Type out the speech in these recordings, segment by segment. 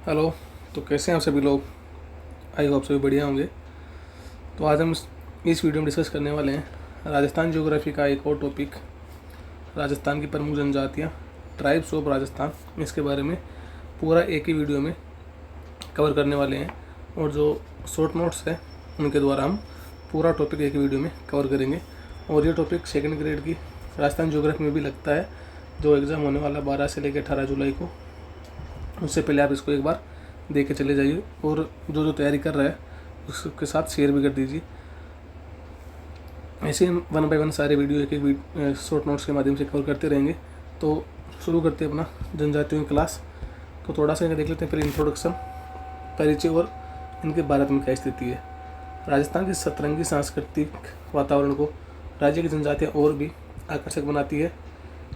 Hello. तो कैसे हैं आप सभी लोग? आई होप सभी बढ़िया होंगे। तो आज हम इस वीडियो में डिस्कस करने वाले हैं राजस्थान ज्योग्राफी का एक और टॉपिक, राजस्थान की प्रमुख जनजातियाँ, ट्राइब्स ऑफ राजस्थान। इसके बारे में पूरा एक ही वीडियो में कवर करने वाले हैं, और जो शॉर्ट नोट्स हैं उनके द्वारा हम पूरा टॉपिक एक ही वीडियो में कवर करेंगे। और ये टॉपिक सेकेंड ग्रेड की राजस्थान ज्योग्राफी में भी लगता है, जो एग्ज़ाम होने वाला 12 से लेकर 18 जुलाई को। उससे पहले आप इसको एक बार देख के चले जाइए, और जो जो तैयारी कर रहा है उसके साथ शेयर भी कर दीजिए। ऐसे हम वन बाय वन सारे वीडियो एक एक शॉर्ट नोट्स के माध्यम से कवर करते रहेंगे। तो शुरू करते हैं अपना जनजातियों की क्लास। तो थोड़ा सा इनका देख लेते हैं, फिर इंट्रोडक्शन, परिचय और इनके भारत में क्या स्थिति है। राजस्थान के सतरंगी सांस्कृतिक वातावरण को राज्य की जनजातियाँ और भी आकर्षक बनाती है।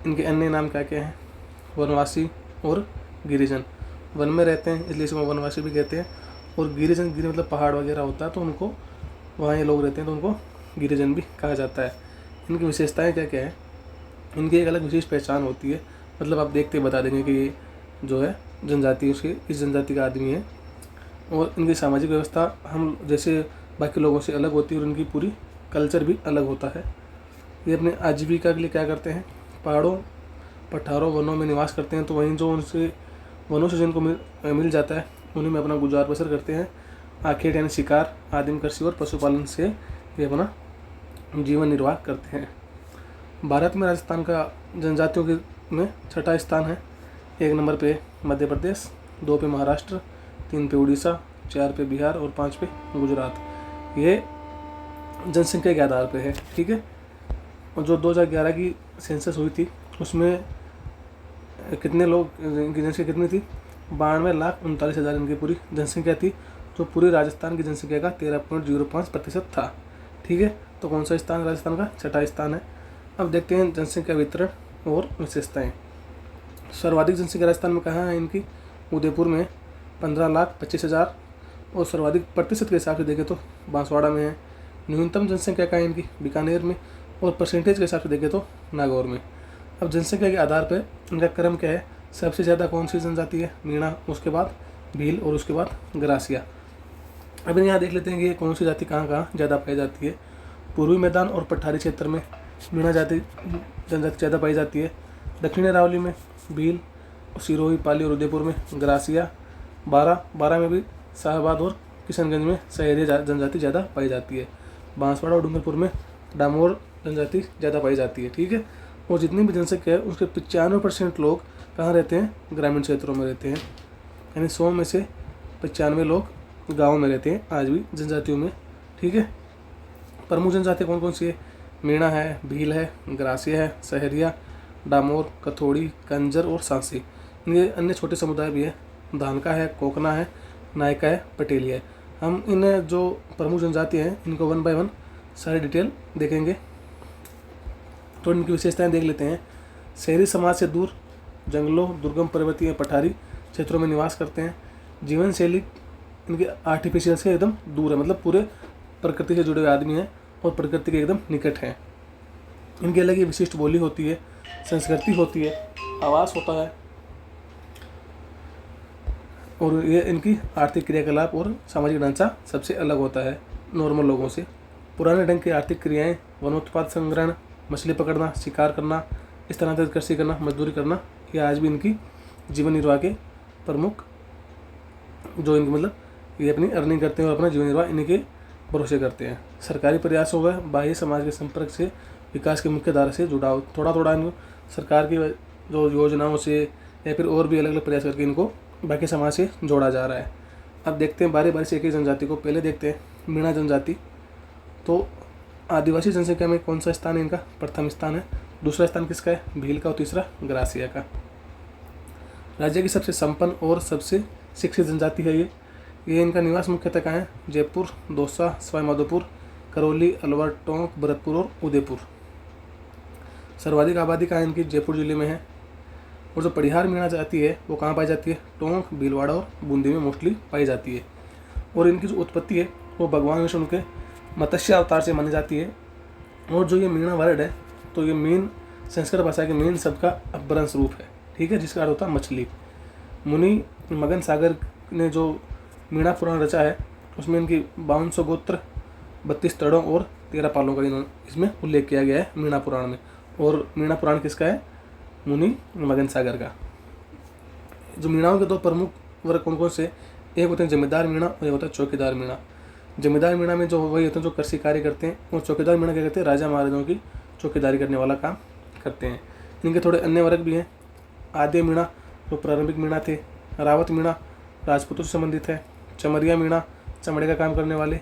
इनके अन्य नाम क्या क्या हैं? वनवासी और गिरिजन। वन में रहते हैं इसलिए इसको वनवासी भी कहते हैं, और गिरिजन, गिरि मतलब पहाड़ वगैरह होता है तो उनको, वहाँ ये लोग रहते हैं तो उनको गिरिजन भी कहा जाता है। इनकी विशेषताएं क्या क्या है? इनकी एक अलग विशेष पहचान होती है, मतलब आप देखते बता देंगे कि ये जो है जनजाति उसके इस जनजाति का आदमी है। और इनकी सामाजिक व्यवस्था हम जैसे बाकी लोगों से अलग होती है, और इनकी पूरी कल्चर भी अलग होता है। ये अपने आजीविका के लिए क्या करते हैं? पहाड़ों, पठारों, वनों में निवास करते हैं। तो वहीं जो उनसे वनों से जिनको मिल जाता है उन्हीं में अपना गुजार बसर करते हैं। आखेट यानी शिकार, आदिम कृषि और पशुपालन से ये अपना जीवन निर्वाह करते हैं। भारत में राजस्थान का जनजातियों के में छठा स्थान है। 1 नंबर पे मध्य प्रदेश, 2 पे महाराष्ट्र, 3 पे उड़ीसा, 4 पे बिहार और 5 पे गुजरात। ये जनसंख्या के आधार पे है, ठीक है। और जो 2011 की सेंसस हुई थी उसमें कितने लोग, इनकी जनसंख्या कितनी थी? 92,39,000 इनकी पूरी जनसंख्या थी, जो पूरे राजस्थान की जनसंख्या का 13.05% था, ठीक है। तो कौन सा स्थान राजस्थान का? छठा स्थान है। अब देखते हैं जनसंख्या वितरण और विशेषताएं। सर्वाधिक जनसंख्या राजस्थान में कहाँ है इनकी? उदयपुर में 15,25,000, और सर्वाधिक प्रतिशत के हिसाब से देखें तो बांसवाड़ा में है। न्यूनतम जनसंख्या का है इनकी बीकानेर में, और परसेंटेज के हिसाब से देखें तो नागौर में। अब जनसंख्या के आधार पर इनका क्रम क्या है? सबसे ज़्यादा कौन सी जनजाति है? मीणा, उसके बाद भील और उसके बाद ग्रासिया। अब यहाँ देख लेते हैं कि ये कौन सी जाति कहाँ कहाँ ज़्यादा पाई जाती है। पूर्वी मैदान और पठारी क्षेत्र में मीणा जाति जनजाति ज़्यादा पाई जाती है। दक्षिणी अरावली में भील, सिरोही, पाली और उदयपुर में ग्रासिया। बारह में भी शाहबाद और किशनगंज में सहरिया जनजाति ज़्यादा पाई जाती है। बांसवाड़ा और डूंगरपुर में डामोर जनजाति ज़्यादा पाई जाती है, ठीक है। और जितनी भी जनसंख्या है उसके 95% लोग कहाँ रहते हैं? ग्रामीण क्षेत्रों में रहते हैं। यानी 100 में से 95 लोग गाँव में रहते हैं आज भी जनजातियों में, ठीक है। प्रमुख जनजातियाँ कौन कौन सी है? मीणा है, भील है, ग्रासिया है, सहरिया, डामोर, कथोड़ी, कंजर और सांसी। इनके अन्य छोटे समुदाय भी है। धानका है, कोकना है, नायका है, पटेलिया है। हम इन जो प्रमुख जनजातियाँ हैं इनको वन बाय वन सारी डिटेल देखेंगे। तो इनकी विशेषताएं देख लेते हैं। शहरी समाज से दूर, जंगलों, दुर्गम पर्वतीय पठारी क्षेत्रों में निवास करते हैं। जीवन शैली इनके आर्टिफिशियल से एकदम दूर है, मतलब पूरे प्रकृति से जुड़े हुए आदमी हैं और प्रकृति के एकदम निकट हैं। इनकी अलग ही विशिष्ट बोली होती है, संस्कृति होती है, आवास होता है, और ये इनकी आर्थिक क्रियाकलाप और सामाजिक ढांचा सबसे अलग होता है नॉर्मल लोगों से। पुराने ढंग की आर्थिक क्रियाएं, वनोत्पाद संग्रहण, मछली पकड़ना, शिकार करना, स्थानांतरित कृषि करना, मजदूरी करना, ये आज भी इनकी जीवन निर्वाह के प्रमुख, जो इनकी मतलब ये अपनी अर्निंग करते हैं और अपना जीवन निर्वाह इनके भरोसे करते हैं। सरकारी प्रयासों व बाह्य समाज के संपर्क से विकास की मुख्य धारा से जुड़ाव, थोड़ा थोड़ा इनको सरकार की जो योजनाओं से या फिर और भी अलग अलग प्रयास करके इनको बाकी समाज से जोड़ा जा रहा है। अब देखते हैं बारी बारी से एक एक जनजाति को। पहले देखते हैं मीणा जनजाति। तो आदिवासी जनसंख्या में कौन सा स्थान है इनका? प्रथम स्थान है। दूसरा स्थान किसका है? भील का। और तीसरा ग्रासिया का। राज्य की सबसे संपन्न और सबसे शिक्षित जनजाति है ये इनका निवास मुख्यतः कहाँ है? जयपुर, दौसा, सवाई माधोपुर, करौली, अलवर, टोंक, भरतपुर और उदयपुर। सर्वाधिक आबादी कहाँ इनकी? जयपुर जिले में है। और जो पड़िहार मीणा जाति है वो कहाँ पाई जाती है? टोंक, भीलवाड़ा और बूंदी में मोस्टली पाई जाती है। और इनकी जो उत्पत्ति है वो भगवान विष्णु के मत्स्य अवतार से मानी जाती है। और जो ये मीणा वर्ड है तो ये मीन संस्कृत भाषा के मीन शब्द का अपभ्रंश रूप है, ठीक है, जिसका अर्थ होता है मछली। मुनि मगन सागर ने जो मीणा पुराण रचा है उसमें इनकी 5200 गोत्र, 32 तड़ों और 13 पालों का इन्होंने इसमें उल्लेख किया गया है मीणा पुराण में। और मीणा पुराण किसका है? मुनि मगन सागर का। जो मीणाओं के दो प्रमुख वर्ग कौन कौन से? एक होते हैं जमींदार मीणा और एक होता है चौकीदार मीणा। जमींदार मीणा में जो वही होते हैं जो कृषि कार्य करते हैं, और चौकीदार मीणा क्या करते हैं? राजा महाराजाओं की चौकीदारी करने वाला काम करते हैं। इनके थोड़े अन्य वर्ग भी हैं। आद्य मीणा जो प्रारंभिक मीणा थे, रावत मीणा राजपूतों से संबंधित है, चमरिया मीणा चमड़े का काम करने वाले,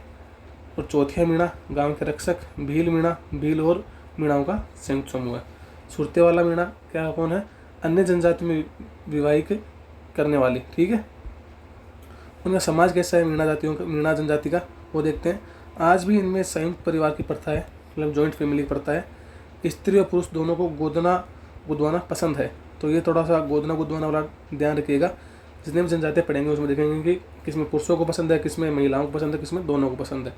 और चौथिया मीणा गांव के रक्षक, भील मीणा भील और मीणाओं का संयुक्त समूह है। सुरते वाला मीणा क्या कौन है? अन्य जनजाति में विवाहिक करने वाली। ठीक है, उनका समाज कैसा है मीणा जनजाति का, वो देखते हैं। आज भी इनमें संयुक्त परिवार की प्रथा है, मतलब जॉइंट फैमिली की प्रथा है। स्त्री और पुरुष दोनों को गोदना गुदवाना पसंद है, तो ये थोड़ा सा गोदना गुदवाना वाला ध्यान रखिएगा। जितने भी जनजातियाँ पढ़ेंगे उसमें देखेंगे कि किसमें पुरुषों को पसंद है, किसमें महिलाओं को पसंद है, किसमें दोनों को पसंद है।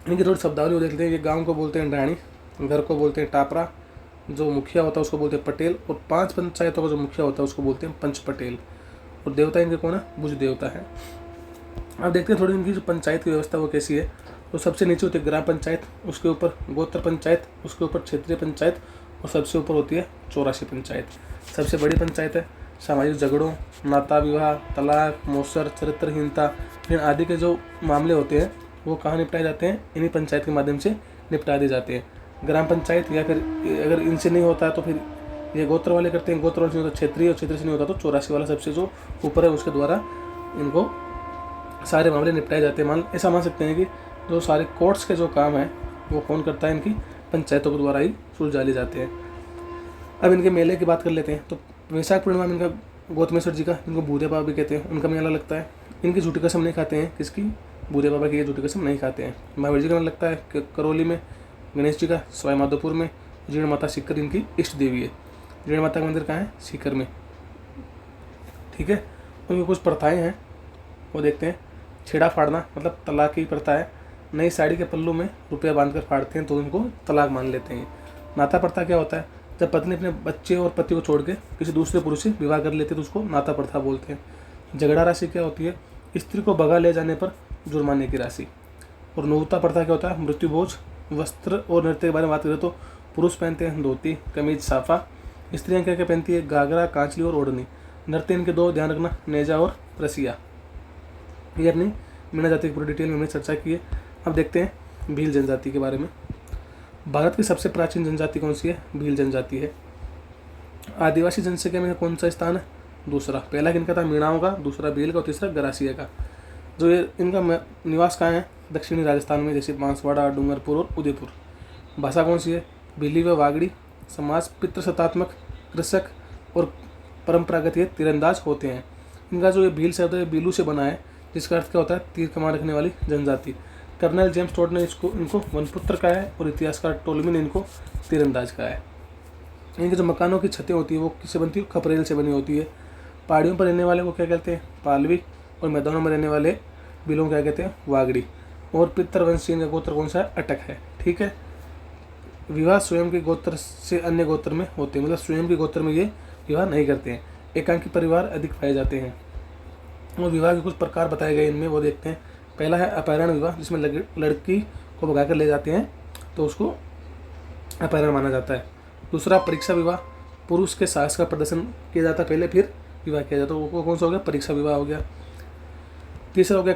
इनकी थोड़ी शब्दावली वो देख लेते हैं। ये गाँव को बोलते हैं डाणी, घर को बोलते हैं टापरा, जो मुखिया होता है उसको बोलते हैं पटेल, और 5 पंचायतों का जो मुखिया होता है उसको बोलते हैं पंच पटेल। और देवता इनके कौन है? भुज देवता है। अब देखते हैं थोड़ी इनकी जो पंचायत की व्यवस्था वो कैसी है। तो सबसे नीचे होती है ग्राम पंचायत, उसके ऊपर गोत्र पंचायत, उसके ऊपर क्षेत्रीय पंचायत, और सबसे ऊपर होती है 84 पंचायत। सबसे बड़ी पंचायत है। सामाजिक झगड़ों, नाता विवाह, तलाक, मौसर, चरित्रहीनता फिर आदि के जो मामले होते हैं वो कहाँ निपटाए जाते हैं? इन्हीं पंचायत के माध्यम से निपटा दिए जाते हैं। ग्राम पंचायत, या फिर अगर इनसे नहीं होता है तो फिर ये गोत्र वाले करते हैं, गोत्र वाले से नहीं होता क्षेत्रीय, और क्षेत्रीय से नहीं होता तो 84 वाला सबसे जो ऊपर है उसके द्वारा इनको सारे मामले निपटाए जाते हैं। ऐसा मान सकते हैं कि जो सारे कोर्ट्स के जो काम है वो कौन करता है? इनकी पंचायतों के द्वारा ही सुलझा लिए जाते हैं। अब इनके मेले की बात कर लेते हैं। तो वैशाख पूर्णिमा में इनका गौतमेश्वर जी का, इनको बूढ़े बाबा भी कहते हैं, उनका मेला लगता है। इनकी झूठी कसम नहीं खाते हैं, किसकी? बूढ़े बाबा की ये झूठी कसम नहीं खाते हैं। महावीर जी का मेला लगता है करौली में, गणेश जी का सवाई माधोपुर में, जीर्ण माता सीकर इनकी इष्ट देवी है। जीर्ण माता का मंदिर कहाँ है? सीकर में। ठीक है, उनकी कुछ प्रथाएं हैं वो देखते हैं। छेड़ा फाड़ना मतलब तलाक की प्रथा है। नई साड़ी के पल्लू में रुपया बांधकर फाड़ते हैं तो उनको तलाक मान लेते हैं। नाता प्रथा क्या होता है? जब पत्नी अपने बच्चे और पति को छोड़ के किसी दूसरे पुरुष से विवाह कर लेते हैं तो उसको नाता प्रथा बोलते हैं। झगड़ा राशि क्या होती है? स्त्री को भगा ले जाने पर जुर्माने की राशि। और नौता प्रथा क्या होता है? मृत्यु भोज। वस्त्र और नृत्य के बारे में बात करें तो पुरुष पहनते हैं धोती, कमीज, साफा। स्त्रियाँ क्या क्या पहनती है? घाघरा, कांचली और ओढ़नी। नृत्य इनके दो ध्यान रखना, नेजा और रसिया। ये अपनी मीणा जाति की पूरी डिटेल में हमने चर्चा की है। अब देखते हैं भील जनजाति के बारे में। भारत की सबसे प्राचीन जनजाति कौन सी है? भील जनजाति है। आदिवासी जनसंख्या में कौन सा स्थान है? दूसरा। पहला किनका था? मीणाओं का, दूसरा भील का और तीसरा गरासिया का। जो ये इनका निवास कहाँ है? दक्षिणी राजस्थान में, जैसे बांसवाड़ा, डूंगरपुर और उदयपुर। भाषा कौन सी है? भीली व वागड़ी। समाज पितृसत्तात्मक, कृषक और परंपरागत ये तीरंदाज होते हैं। इनका जो ये भील शब्द है बीलू से बना है, जिसका अर्थ क्या होता है? तीर कमान रखने वाली जनजाति। कर्नल जेम्स टोड ने इनको वनपुत्र कहा है और इतिहासकार टोलमी ने इनको तीरंदाज कहा है। इनके जो मकानों की छतें होती है वो किससे बनती है? खपरेल से बनी होती है। पहाड़ियों पर रहने वाले को क्या कहते हैं? पालवी। और मैदानों में रहने वाले बिलों को क्या कहते हैं? वागड़ी। और पितृवंशी का गोत्र कौन सा है? अटक है। ठीक है, विवाह स्वयं के गोत्र से अन्य गोत्र में होते हैं, मतलब स्वयं के गोत्र में ये विवाह नहीं करते हैं। एकांकी परिवार अधिक पाए जाते हैं। और विवाह के कुछ प्रकार बताए गए इनमें, वो देखते हैं। पहला है अपहरण विवाह, जिसमें लड़की को भगा कर ले जाते हैं तो उसको अपहरण माना जाता है। दूसरा परीक्षा विवाह, पुरुष के साहस का प्रदर्शन किया जाता है पहले, फिर विवाह किया जाता है, वो कौन सा हो गया? परीक्षा विवाह हो गया। तीसरा हो गया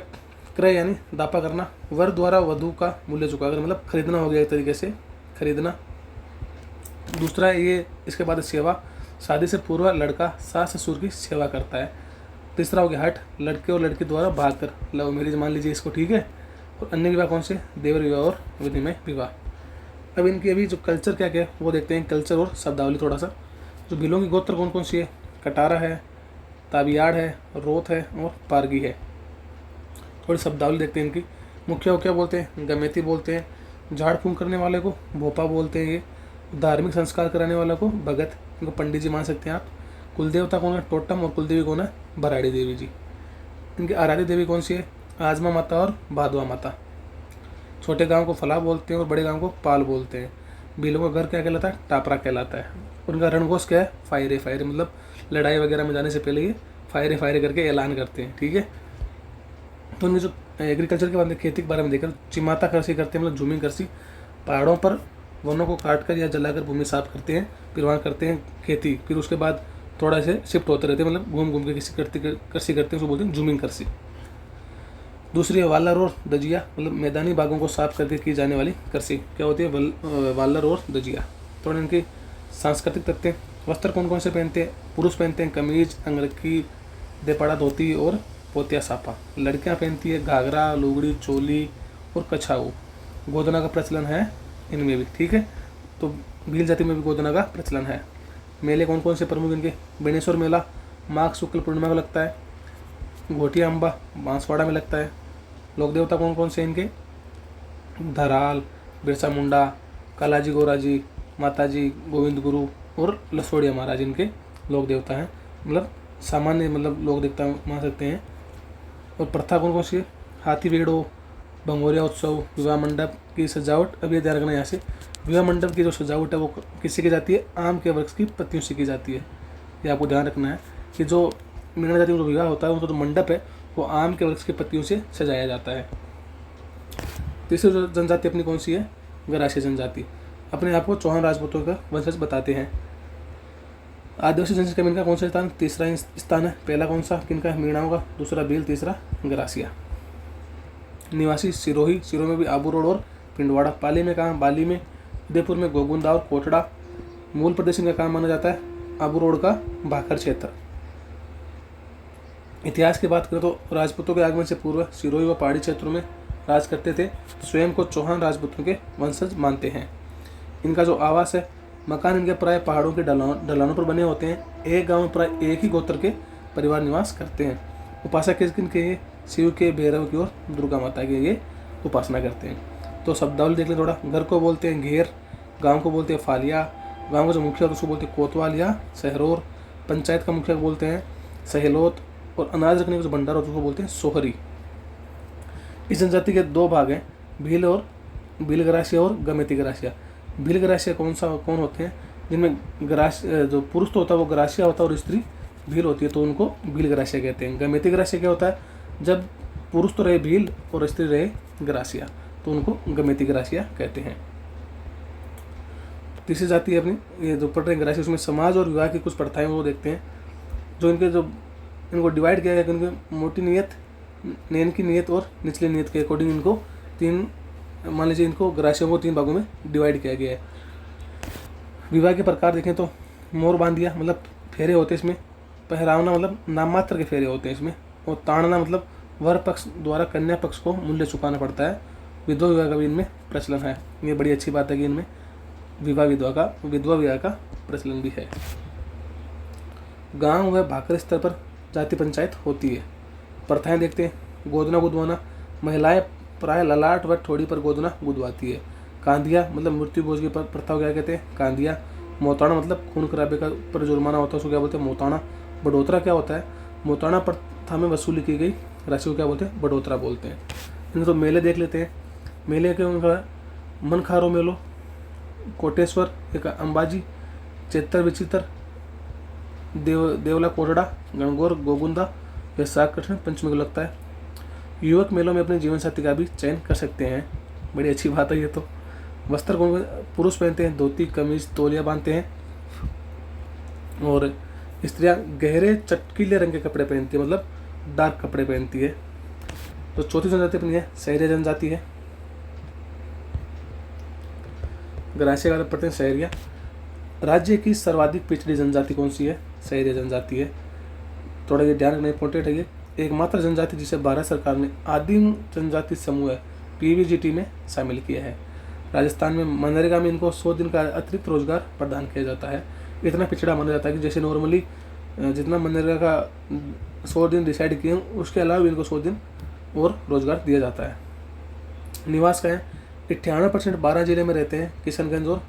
क्रय, यानी दापा करना, वर द्वारा वधु का मूल्य चुकाकर, मतलब खरीदना हो गया एक तरीके से, खरीदना। दूसरा ये इसके बाद सेवा, शादी से पूर्व लड़का सास ससुर की सेवा करता है। तीसरा हो गया हट, लड़के और लड़की द्वारा भागकर, लव मैरिज मान लीजिए इसको। ठीक है, और अन्य विवाह कौन से? देवर विवाह और विनिमय विवाह। अब इनकी अभी जो कल्चर क्या क्या है वो देखते हैं, कल्चर और शब्दावली थोड़ा सा। जो भीलों की गोत्र कौन कौन सी है? कटारा है, ताबियाड़ है, रोथ है और पारगी है। थोड़ी शब्दावली देखते हैं इनकी। मुखिया को क्या बोलते हैं? गमेती बोलते हैं। झाड़ फूंक करने वाले को भोपा बोलते हैं। ये धार्मिक संस्कार कराने वाले को भगत, इनको पंडित जी मान सकते हैं आप। कुलदेवता कौन है? टोटम। और कुलदेवी कौन है? भराड़ी देवी जी। इनकी आराध्य देवी कौन सी है? आजमा माता और भादवा माता। छोटे गांव को फला बोलते हैं और बड़े गांव को पाल बोलते हैं। भीलों का घर क्या कहलाता है? टापरा कहलाता है। उनका रणघोष क्या है? फायरे फायरे, मतलब लड़ाई वगैरह में जाने से पहले ये फायरे फायरे करके ऐलान करते हैं, ठीक है। तो उनमें जो एग्रीकल्चर के बारे में, खेती के बारे में देखा, चिमाता कृषि करते हैं, मतलब झूमिंग कृषि, पहाड़ों पर वनों को काट कर या जलाकर भूमि साफ करते हैं, फिर वहाँ करते हैं खेती, फिर उसके बाद थोड़ा से शिफ्ट होते रहते हैं, मतलब घूम घूम के कृषि करते हैं, उसको बोलते हैं झूमिंग कृषि। दूसरी है वालर और दजिया, मतलब मैदानी भागों को साफ करके की जाने वाली कृषि, क्या होती है, वालर और दजिया। थोड़े इनके सांस्कृतिक तथ्य, वस्त्र कौन कौन से पहनते हैं, पुरुष पहनते हैं कमीज, अंगरखी, देपाड़ा धोती और पोतिया सापा। लड़कियां पहनती है घाघरा, लुगड़ी, चोली और कछाऊ। गोदना का प्रचलन है इनमें भी, ठीक है। तो भील जाति में भी गोदना का प्रचलन है। मेले कौन कौन से प्रमुख इनके, बेणेश्वर मेला माघ शुक्ल पूर्णिमा को लगता है, घोटिया अम्बा बांसवाड़ा में लगता है। लोक देवता कौन कौन से इनके, धराल, बिरसा मुंडा, कालाजी गोराजी, माताजी, गोविंद गुरु और लसोड़िया महाराज इनके लोक देवता हैं, मतलब सामान्य मतलब लोक देवता मान सकते हैं। और प्रथा कौन कौन सी है, हाथी बेड़ो, भंगोरिया उत्सव, विवाह मंडप की सजावट। अब ये ध्यान रखना, यहाँ से विवाह मंडप की जो सजावट है वो किससे की जाती है, आम के वृक्ष की पत्तियों से की जाती है। ये आपको ध्यान रखना है कि जो मीणा जाति में जो विवाह होता है उनका जो मंडप है वो आम के वृक्ष की पत्तियों से सजाया जाता है। तीसरी जो जनजाति अपनी कौन सी है, गरासिया जनजाति, अपने आप को चौहान राजपूतों का वंशज बताते हैं। आदिवासी जनजाति का इनका कौन सा स्थान, तीसरा स्थान है। पहला कौन सा किनका है, मीणाओं का, दूसरा भील, तीसरा गरासिया। निवासी सिरोही, सिरोही में भी आबू रोड और पिंडवाड़ा। पाली में कहाँ, बाली में, उदयपुर में गोगुंदा और कोटड़ा। मूल प्रदेश इनका कहाँ माना जाता है, आबू रोड का भाखर क्षेत्र। इतिहास की बात करें तो राजपूतों के आगमन से पूर्व सिरोही व पहाड़ी क्षेत्रों में राज करते थे, स्वयं को चौहान राजपूतों के वंशज मानते हैं। इनका जो आवास है, मकान इनके प्राय पहाड़ों के ढलानों पर बने होते हैं। एक गांव में प्राय एक ही गोत्र के परिवार निवास करते हैं। उपासना किन के, शिव के, भैरव की और दुर्गा माता की ये उपासना करते हैं। तो शब्दावली देख लें थोड़ा। घर को बोलते हैं घेर, गांव को बोलते हैं फालिया, गांव का जो मुखिया होता है उसको बोलते हैं कोतवाल या सहरोर, पंचायत का मुखिया को बोलते हैं सहेलोत, और अनाज रखने का जो भंडार होता है उसको बोलते हैं सोहरी। इस जनजाति के दो भाग हैं, भील और भील गरासिया और गमेती गरासिया। भील गरासिया कौन होते हैं, जिनमें जो पुरुष तो होता है वो गरासिया होता है और स्त्री भील होती है, तो उनको भील गरासिया कहते हैं। गमेती गरासिया क्या होता है, जब पुरुष तो रहे भील और स्त्री रहे गरासिया, तो उनको गमेती गरासिया कहते हैं। तीसरी जाति है अपनी, ये जो पढ़ रहे हैं गरासिया, उसमें समाज और विवाह की कुछ प्रथाएं वो देखते हैं। जो इनको डिवाइड किया गया कि उनकी मोटी नियत, नैन की नियत और निचली नियत के अकॉर्डिंग इनको तीन, मान लीजिए इनको गरासियों को तीन भागों में डिवाइड किया गया है। विवाह के प्रकार देखें तो मोर बांधिया, मतलब फेरे होते हैं इसमें। पहरावना मतलब नाम मात्र के फेरे होते हैं इसमें। और ताड़ना मतलब वर पक्ष द्वारा कन्या पक्ष को मूल्य चुकाना पड़ता है। विधवा विवाह का भी इनमें प्रचलन है। ये बड़ी अच्छी बात है कि इनमें विधवा विवाह का प्रचलन भी है। गांव व भाकर स्तर पर जाति पंचायत होती है। प्रथाएं देखते हैं, गोदना गुदवाना, महिलाएं प्राय ललाट व ठोड़ी पर गोदना गुदवाती है। कांदिया मतलब मृत्यु भोज की प्रथा को क्या कहते हैं, कांदिया। मोताना मतलब खून खराबे का पर जुर्माना होता है, उसको क्या बोलते हैं, मोताना। बडोतरा क्या होता है, मोताना प्रथा में वसूली की गई राशि को क्या बोलते हैं, बडोतरा बोलते हैं। इनके तो मेले देख लेते हैं। मेले के उनका मनखारो मेलो, कोटेश्वर, एक अंबाजी, चेतर विचित्र, देवला कोटड़ा, गणगौर, गोगुंदा, वैशाख कृष्ण पंचमी को लगता है। युवक मेलों में अपने जीवन साथी का भी चयन कर सकते हैं, बड़ी अच्छी बात है ये तो। वस्त्र कौन, पुरुष पहनते हैं धोती, कमीज, तौलिया बांधते हैं, और स्त्रियां गहरे चटकीले रंग के कपड़े पहनती है, मतलब डार्क कपड़े पहनती है। तो चौथी जनजाति अपनी है सहरिया जनजाति है। गरासिया का पढ़ते हैं सहरिया। राज्य की सर्वाधिक पिछड़ी जनजाति कौन सी है, सहरिया जनजाति है। थोड़ा ये ध्यान रखना इंपॉर्टेंट है। ये एकमात्र जनजाति जिसे भारत सरकार ने आदिम जनजाति समूह PVGT में शामिल किया है। राजस्थान में मनरेगा में इनको 100 दिन का अतिरिक्त रोजगार प्रदान किया जाता है। इतना पिछड़ा माना जाता है कि जैसे नॉर्मली जितना मनरेगा का 100 दिन डिसाइड किए उसके अलावा भी इनको 100 दिन और रोजगार दिया जाता है। निवास का है 98% 12 जिले में रहते हैं, किशनगंज और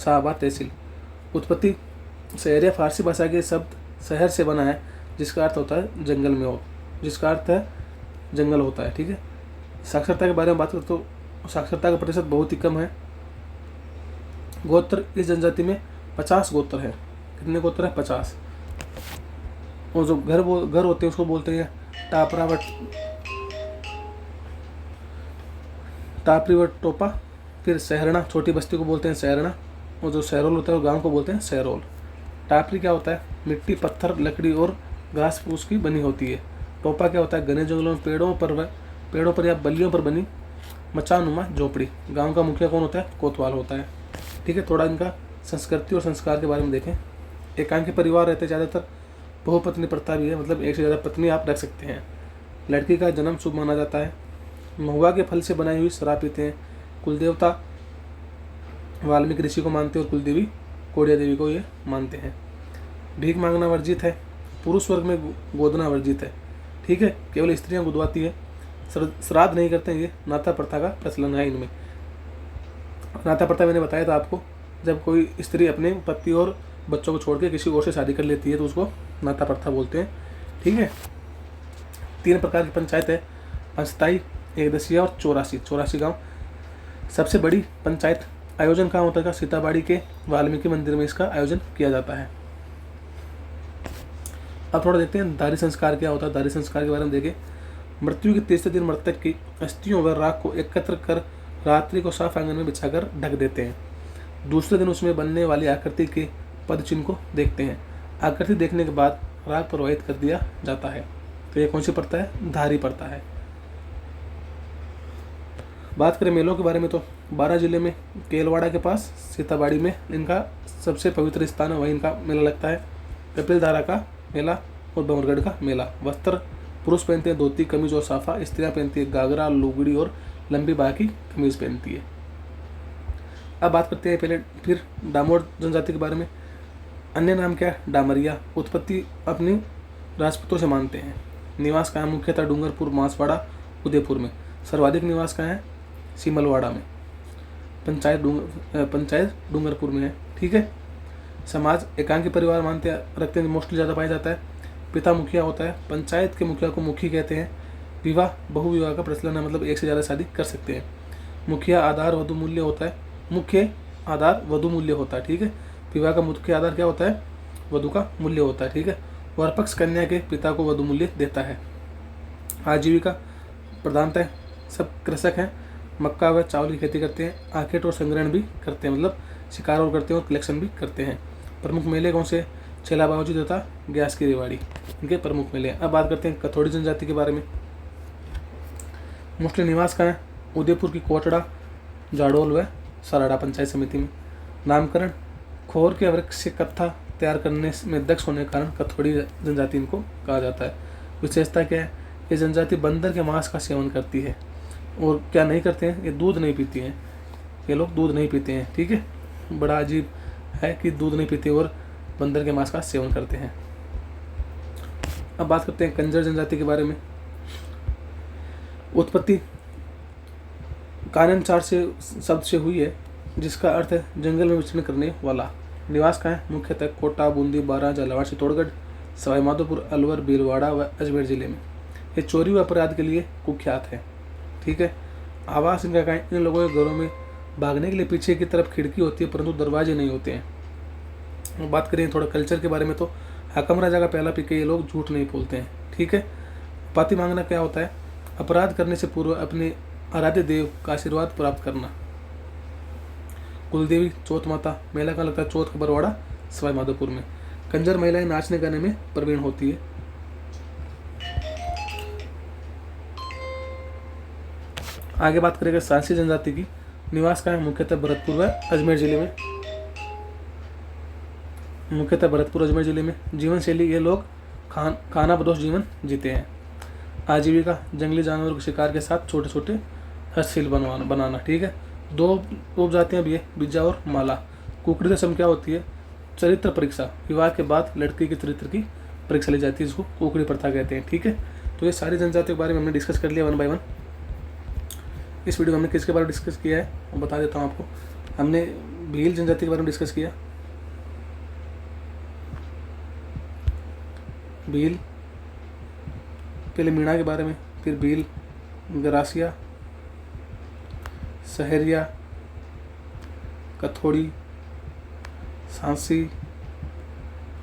शाहबाद तहसील। उत्पत्ति सहरिया फारसी भाषा के शब्द शहर से बना है, जिसका अर्थ होता है जंगल में हो, जिसका अर्थ है जंगल होता है, ठीक है। साक्षरता के बारे में बात करें तो साक्षरता का प्रतिशत बहुत ही कम है। गोत्र, इस जनजाति में 50 गोत्र हैं। कितने गोत्र हैं, 50। और जो घर होते हैं उसको बोलते हैं टापरी व टोपा। फिर शहरना, छोटी बस्ती को बोलते हैं शहरना, और जो शहरोल होता है वो गाँव को बोलते हैं शहरोल। टापरी क्या होता है, मिट्टी, पत्थर, लकड़ी और घास फूस की बनी होती है। टोपा क्या होता है, घने जंगलों में पेड़ों पर या बल्लियों पर बनी मचानुमा झोपड़ी। गांव का मुखिया कौन होता है, कोतवाल होता है। ठीक है, थोड़ा इनका संस्कृति और संस्कार के बारे में देखें। एकांकी परिवार रहते हैं ज़्यादातर, बहुपत्नी प्रथा भी है, मतलब एक से ज़्यादा पत्नी आप रख सकते हैं। लड़की का जन्म शुभ माना जाता है। महुआ के फल से बनाई हुई शराब पीते हैं। कुलदेवता वाल्मीकि ऋषि को मानते हैं और कुलदेवी कोड़िया देवी को ये मानते हैं। भीख मांगना वर्जित है। पुरुष वर्ग में गोदना वर्जित है। ठीक है, केवल स्त्रियां गुदवाती है। श्राद्ध नहीं करते हैं, ये नाता प्रथा का प्रचलन है इनमें। नाता प्रथा मैंने बताया था आपको, जब कोई स्त्री अपने पति और बच्चों को छोड़ के किसी और से शादी कर लेती है तो उसको नाता प्रथा बोलते हैं। ठीक है, 3 प्रकार की पंचायत है, अस्थायी, एकदसिया और 84 गाँव। सबसे बड़ी पंचायत आयोजन कहाँ होता है, सीताबाड़ी के वाल्मीकि मंदिर में इसका आयोजन किया जाता है। अब थोड़ा देखते हैं दारी संस्कार क्या होता है। दारी संस्कार के बारे में देखें। मृत्यु के तीसरे दिन मृतक की अस्थियों व राख को एकत्र कर रात्रि को साफ आंगन में बिछाकर ढक देते हैं। दूसरे दिन उसमें बनने वाली आकृति के पद चिन्ह को देखते हैं। आकृति देखने के बाद राख प्रवाहित कर दिया जाता है। तो ये कौन सी प्रथा है, धारी प्रथा है। बात करें मेलों के बारे में तो 12 जिले में केलवाड़ा के पास सीताबाड़ी में इनका सबसे पवित्र स्थान है, वहीं इनका मेला लगता है। कपिलधारा का मेला और बमरगढ़ का मेला। वस्त्र, पुरुष पहनते हैं धोती, कमीज और साफा। स्त्रियां पहनती है घाघरा, लुगड़ी और लंबी बाह की कमीज पहनती है। अब बात करते हैं पहले फिर डामोर जनजाति के बारे में। अन्य नाम क्या है, डामरिया। उत्पत्ति अपनी राजपूतों से मानते हैं। निवास कहाँ, मुख्यतः डूंगरपुर, मांसवाड़ा, उदयपुर में। सर्वाधिक निवास कहाँ है, सिमलवाड़ा में। पंचायत डूंगरपुर में है। ठीक है, समाज एकांकी परिवार मानते रखते हैं, मोस्टली ज़्यादा पाया जाता है। पिता मुखिया होता है। पंचायत के मुखिया को मुखी कहते हैं। विवाह बहुविवाह का प्रचलन है, मतलब एक से ज़्यादा शादी कर सकते हैं। मुखिया आधार वधु मूल्य होता है। मुख्य आधार वधु मूल्य होता है। ठीक है, विवाह का मुख्य आधार क्या होता है, वधु का मूल्य होता है। ठीक है, वरपक्ष कन्या के पिता को वधु मूल्य देता है। आजीविका प्रधानतः सब कृषक हैं। मक्का व चावल की खेती करते हैं। आखेट और संग्रहण भी करते हैं, मतलब शिकार और करते हैं और कलेक्शन भी करते हैं। प्रमुख मेले कौन से, छेला बावजी तथा ग्यास की रेवाड़ी इनके प्रमुख मेले हैं। अब बात करते हैं कथोड़ी जनजाति के बारे में। मोस्टली निवास कहाँ है, उदयपुर की कोटड़ा, जाडोल व सराड़ा पंचायत समिति में। नामकरण, खोर के वृक्ष से कत्था तैयार करने में दक्ष होने के कारण कथोड़ी जनजाति इनको कहा जाता है। विशेषता क्या है, ये जनजाति बंदर के मांस का सेवन करती है। और क्या नहीं करते हैं, ये दूध नहीं पीती हैं। ये लोग दूध नहीं पीते हैं। ठीक है, बड़ा अजीब है कि दूध नहीं पीते और बंदर के मांस का सेवन करते हैं। अब बात करते हैं कंजर जनजाति के बारे में। उत्पत्ति कानन चार से शब्द से हुई है, जिसका अर्थ है जंगल में विचरण करने वाला। निवास कहाँ है, मुख्यतः कोटा, बूंदी, बारां, झालावाड़, चित्तौड़गढ़, सवाई माधोपुर, अलवर, भीलवाड़ा व अजमेर जिले में। ये चोरी व अपराध के लिए कुख्यात है। ठीक है, आवास इनका कहाँ है, इन लोगों के घरों में भागने के लिए पीछे की तरफ खिड़की होती है परंतु दरवाजे नहीं होते हैं। बात करें थोड़ा कल्चर के बारे में तो हाकम राजा का पहला पी के ये लोग झूठ नहीं बोलते हैं। ठीक है, पाती मांगना क्या होता है, अपराध करने से पूर्व अपने आराध्य देव का आशीर्वाद प्राप्त करना। कुलदेवी चौथ माता, मेला का लगता है चौथ का बरवाड़ा सवाई माधोपुर में। कंजर महिलाएं नाचने गाने में प्रवीण होती है। आगे बात करेंगे सांसी जनजाति की। निवास कहाँ है, मुख्यतः भरतपुर व अजमेर जिले में। मुख्यतः भरतपुर अजमेर जिले में। जीवन शैली, ये लोग खाना बदोश जीवन जीते हैं। आजीविका जंगली जानवरों के शिकार के साथ छोटे छोटे हस्तशिल्प बनाना। ठीक है, 2 उपजातियाँ भी है, बिज्जा और माला। कुकड़ी रस्म क्या होती है, चरित्र परीक्षा। विवाह के बाद लड़की के चरित्र की परीक्षा ली जाती है, इसको कुकड़ी प्रथा कहते हैं। ठीक है, तो ये सारी जनजातियों के बारे में हमने डिस्कस कर लिया 1 बाय 1। इस वीडियो में हमने किसके बारे में डिस्कस किया है मैं बता देता हूँ आपको। हमने भील जनजाति के बारे में डिस्कस किया। भील, पहले मीणा के बारे में, फिर भील, गरासिया, सहरिया, कथोड़ी, सांसी,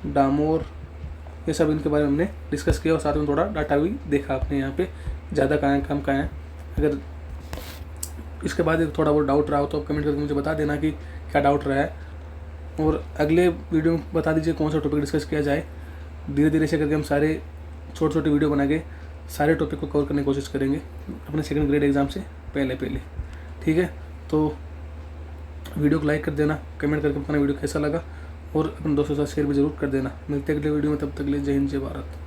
डामोर, ये सब इनके बारे में हमने डिस्कस किया और साथ में थोड़ा डाटा भी देखा आपने यहाँ पे, ज़्यादा कहाँ है कम कहाँ है। अगर इसके बाद थोड़ा बहुत डाउट रहा हो तो आप कमेंट करके मुझे बता देना कि क्या डाउट रहा है, और अगले वीडियो में बता दीजिए कौन सा टॉपिक डिस्कस किया जाए। धीरे धीरे से करके हम सारे छोटे छोटे वीडियो बना के सारे टॉपिक को कवर करने की कोशिश करेंगे अपने सेकंड ग्रेड एग्ज़ाम से पहले। ठीक है, तो वीडियो को लाइक कर देना, कमेंट करके बताना वीडियो कैसा लगा, और अपने दोस्तों के साथ शेयर भी ज़रूर कर देना। मिलते हैं अगले वीडियो में, तब तक के लिए जय हिंद जय भारत।